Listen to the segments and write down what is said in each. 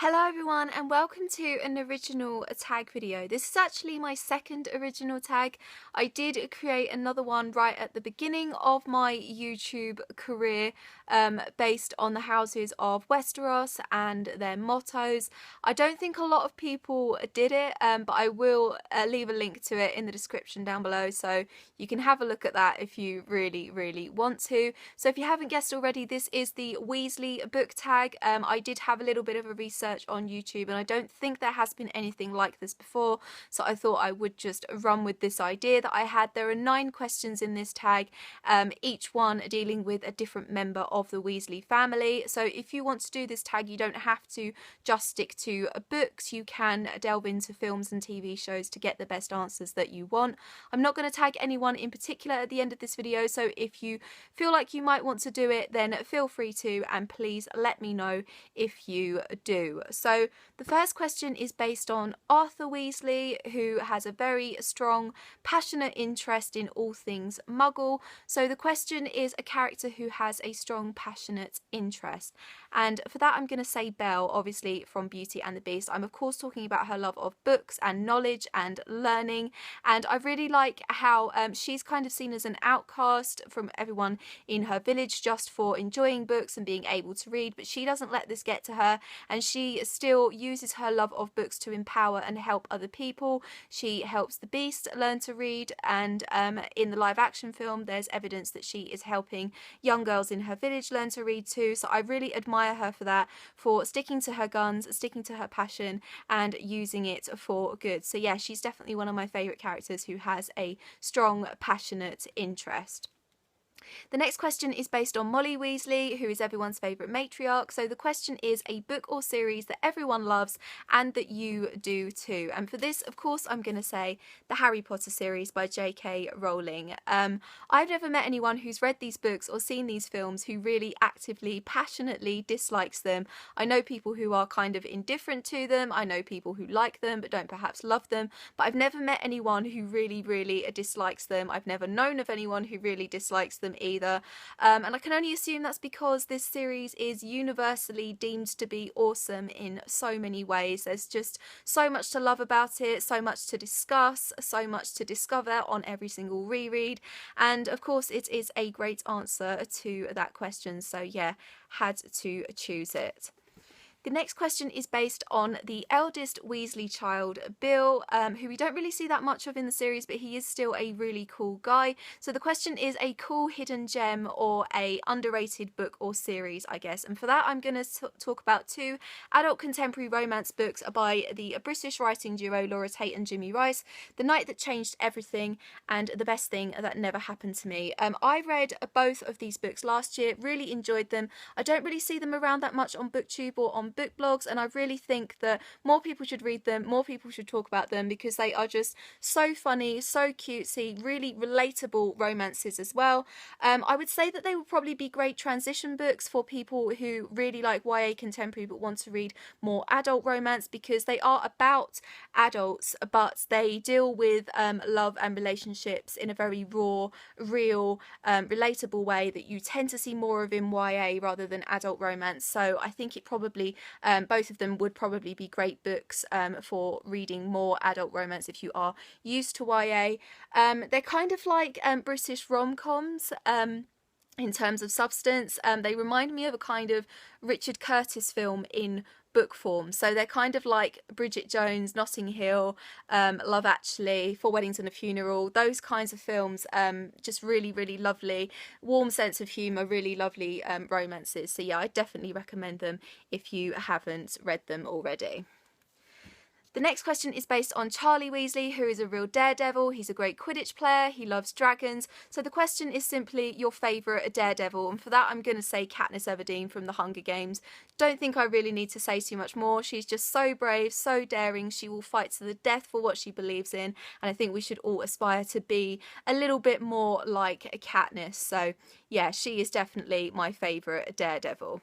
Hello everyone and welcome to an original tag video. This is actually my second original tag. I did create another one right at the beginning of my YouTube career based on the houses of Westeros and their mottos. I don't think a lot of people did it, but I will leave a link to it in the description down below so you can have a look at that if you really want to. So if you haven't guessed already, this is the Weasley book tag. I did have a little bit of a research on YouTube and I don't think there has been anything like this before, so I thought I would just run with this idea that I had. There are 9 questions in this tag, each one dealing with a different member of the Weasley family. So if you want to do this tag, you don't have to just stick to books, you can delve into films and TV shows to get the best answers that you want. I'm not going to tag anyone in particular at the end of this video, so if you feel like you might want to do it, then feel free to, and please let me know if you do. So the first question is based on Arthur Weasley, who has a very strong, passionate interest in all things Muggle. So the question is a character who has a strong, passionate interest. And for that, I'm going to say Belle, obviously from Beauty and the Beast. I'm of course talking about her love of books and knowledge and learning. And I really like how she's kind of seen as an outcast from everyone in her village just for enjoying books and being able to read. But she doesn't let this get to her, and she still uses her love of books to empower and help other people. She helps the Beast learn to read, and in the live action film there's evidence that she is helping young girls in her village learn to read too. So I really admire her for that, for sticking to her guns, sticking to her passion and using it for good. So yeah, she's definitely one of my favourite characters who has a strong, passionate interest. The next question is based on Molly Weasley, who is everyone's favourite matriarch. So the question is a book or series that everyone loves and that you do too. And for this, of course, I'm going to say the Harry Potter series by J.K. Rowling. I've never met anyone who's read these books or seen these films who really actively, passionately dislikes them. I know people who are kind of indifferent to them. I know people who like them but don't perhaps love them. But I've never met anyone who really dislikes them. I've never known of anyone who really dislikes them either, and I can only assume that's because this series is universally deemed to be awesome in so many ways. There's just so much to love about it, so much to discuss, so much to discover on every single reread, and of course it is a great answer to that question, so yeah, had to choose it. The next question is based on the eldest Weasley child, Bill, who we don't really see that much of in the series, but he is still a really cool guy. So the question is a cool hidden gem or a underrated book or series, I guess. And for that, I'm going to talk about 2 adult contemporary romance books by the British writing duo Laura Tate and Jimmy Rice, The Night That Changed Everything and The Best Thing That Never Happened to Me. I read both of these books last year, really enjoyed them. I don't really see them around that much on BookTube or on book blogs, and I really think that more people should read them, more people should talk about them, because they are just so funny, so cutesy, really relatable romances as well. I would say that they would probably be great transition books for people who really like YA contemporary but want to read more adult romance, because they are about adults but they deal with love and relationships in a very raw, real, relatable way that you tend to see more of in YA rather than adult romance. So I think it probably both of them would probably be great books for reading more adult romance if you are used to YA. They're kind of like British rom-coms in terms of substance. They remind me of a kind of Richard Curtis film in book form. So they're kind of like Bridget Jones, Notting Hill, Love Actually, Four Weddings and a Funeral, those kinds of films. Just really lovely, warm sense of humour, really lovely romances. So yeah, I definitely recommend them if you haven't read them already. The next question is based on Charlie Weasley, who is a real daredevil. He's a great Quidditch player. He loves dragons. So the question is simply your favourite daredevil. And for that, I'm going to say Katniss Everdeen from The Hunger Games. Don't think I really need to say too much more. She's just so brave, so daring. She will fight to the death for what she believes in. And I think we should all aspire to be a little bit more like Katniss. So yeah, she is definitely my favourite daredevil.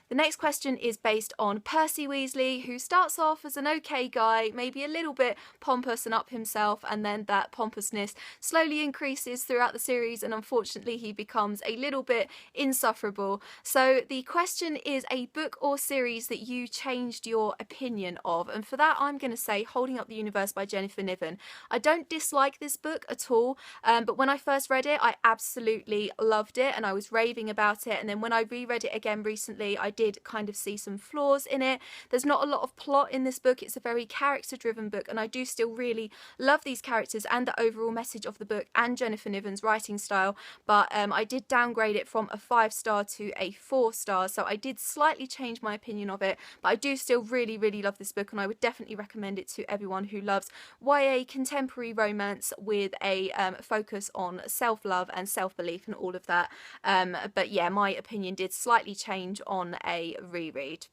The next question is based on Percy Weasley, who starts off as an okay guy, maybe a little bit pompous and up himself, and then that pompousness slowly increases throughout the series, and unfortunately he becomes a little bit insufferable. So the question is a book or series that you changed your opinion of, and for that I'm going to say Holding Up the Universe by Jennifer Niven. I don't dislike this book at all, but when I first read it I absolutely loved it and I was raving about it, and then when I reread it again recently I did kind of see some flaws in it. There's not a lot of plot in this book, it's a very character driven book, and I do still really love these characters and the overall message of the book and Jennifer Niven's writing style, but I did downgrade it from a 5-star to a 4-star, so I did slightly change my opinion of it, but I do still really love this book, and I would definitely recommend it to everyone who loves YA contemporary romance with a focus on self-love and self-belief and all of that. But yeah, my opinion did slightly change on a reread.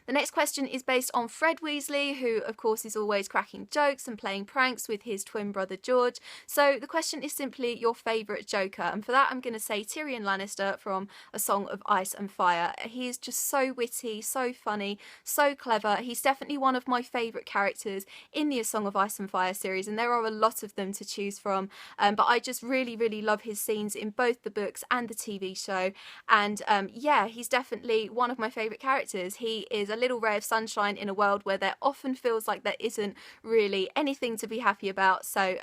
The next question is based on Fred Weasley, who of course is always cracking jokes and playing pranks with his twin brother George. So the question is simply your favourite Joker, and for that I'm going to say Tyrion Lannister from A Song of Ice and Fire. He is just so witty, so funny, so clever. He's definitely one of my favourite characters in the A Song of Ice and Fire series, and there are a lot of them to choose from, but I just really love his scenes in both the books and the TV show, and yeah, he's definitely one of my favourite characters. He is a little ray of sunshine in a world where there often feels like there isn't really anything to be happy about. So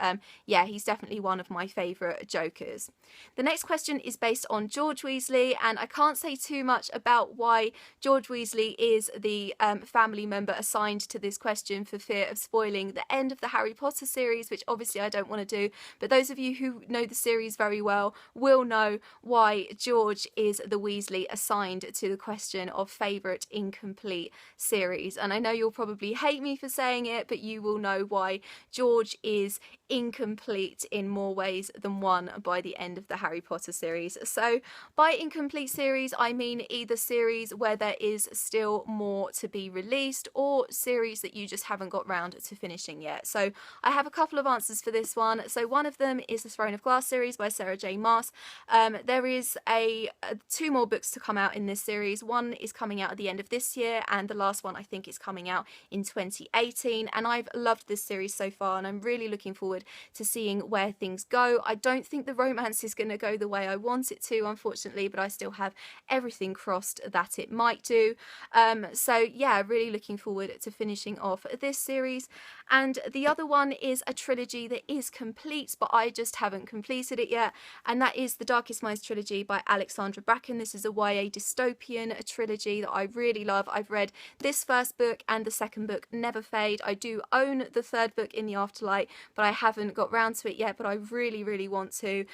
yeah, he's definitely one of my favourite Jokers. The next question is based on George Weasley, and I can't say too much about why George Weasley is the family member assigned to this question for fear of spoiling the end of the Harry Potter series, which obviously I don't want to do, but those of you who know the series very well will know why George is the Weasley assigned to the question of favourite incomplete series. And I know you'll probably hate me for saying it, but you will know why George is incomplete in more ways than one by the end of the Harry Potter series. So by incomplete series I mean either series where there is still more to be released, or series that you just haven't got round to finishing yet. So I have a couple of answers for this one. So one of them is the Throne of Glass series by Sarah J Maas. There is two more books to come out in this series. One is coming out at the end of this year, and the last one I think is coming out in 2018, and I've loved this series so far and I'm really looking forward to seeing where things go. I don't think the romance is going to go the way I want it to, unfortunately, but I still have everything crossed that it might do. So yeah, really looking forward to finishing off this series. And the other one is a trilogy that is complete, but I just haven't completed it yet, and that is the Darkest Minds trilogy by Alexandra Bracken. This is a YA dystopian trilogy that I really love. I've read this first book and the second book, Never Fade. I do own the third book, In the Afterlight, but I haven't got round to it yet, but I really want to,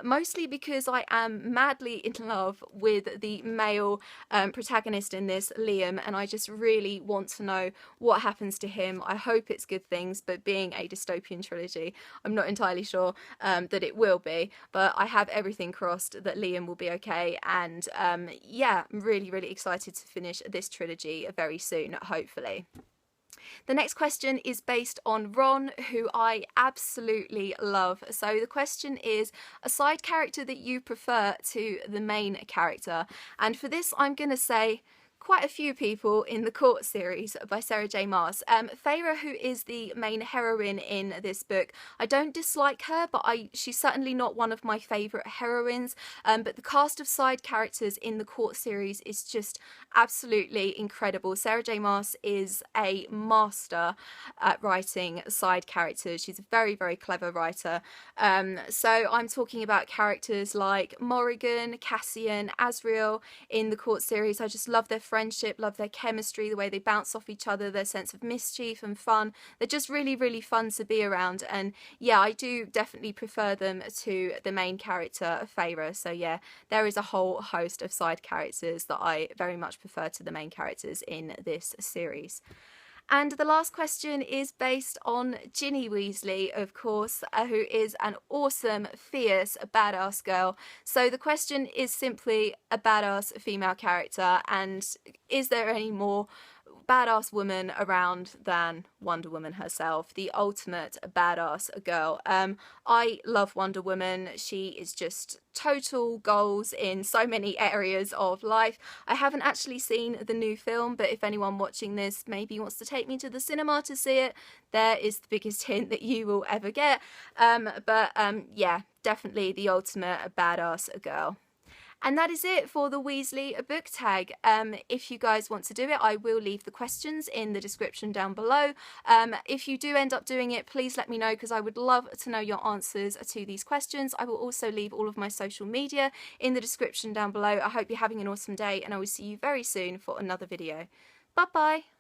mostly because I am madly in love with the male protagonist in this, Liam, and I just really want to know what happens to him. I hope it's good things, but being a dystopian trilogy, I'm not entirely sure that it will be, but I have everything crossed that Liam will be okay, and yeah, I'm really excited to finish this trilogy very soon, hopefully. The next question is based on Ron, who I absolutely love. So the question is a side character that you prefer to the main character, and for this I'm going to say quite a few people in the Court series by Sarah J Maas. Feyre, who is the main heroine in this book, I don't dislike her, but she's certainly not one of my favourite heroines, but the cast of side characters in the Court series is just absolutely incredible. Sarah J Maas is a master at writing side characters. She's a very clever writer. So I'm talking about characters like Morrigan, Cassian, Asriel in the Court series. I just love their friendship, love their chemistry, the way they bounce off each other, their sense of mischief and fun. They're just really fun to be around, and yeah, I do definitely prefer them to the main character, Feyre. So yeah, there is a whole host of side characters that I very much prefer to the main characters in this series. And the last question is based on Ginny Weasley, of course, who is an awesome, fierce, badass girl. So the question is simply a badass female character, and is there any more badass woman around than Wonder Woman herself, the ultimate badass girl. I love Wonder Woman. She is just total goals in so many areas of life. I haven't actually seen the new film, but if anyone watching this maybe wants to take me to the cinema to see it, there is the biggest hint that you will ever get. Yeah, definitely the ultimate badass girl. And that is it for the Weasley book tag. If you guys want to do it, I will leave the questions in the description down below. If you do end up doing it, please let me know, because I would love to know your answers to these questions. I will also leave all of my social media in the description down below. I hope you're having an awesome day, and I will see you very soon for another video. Bye bye.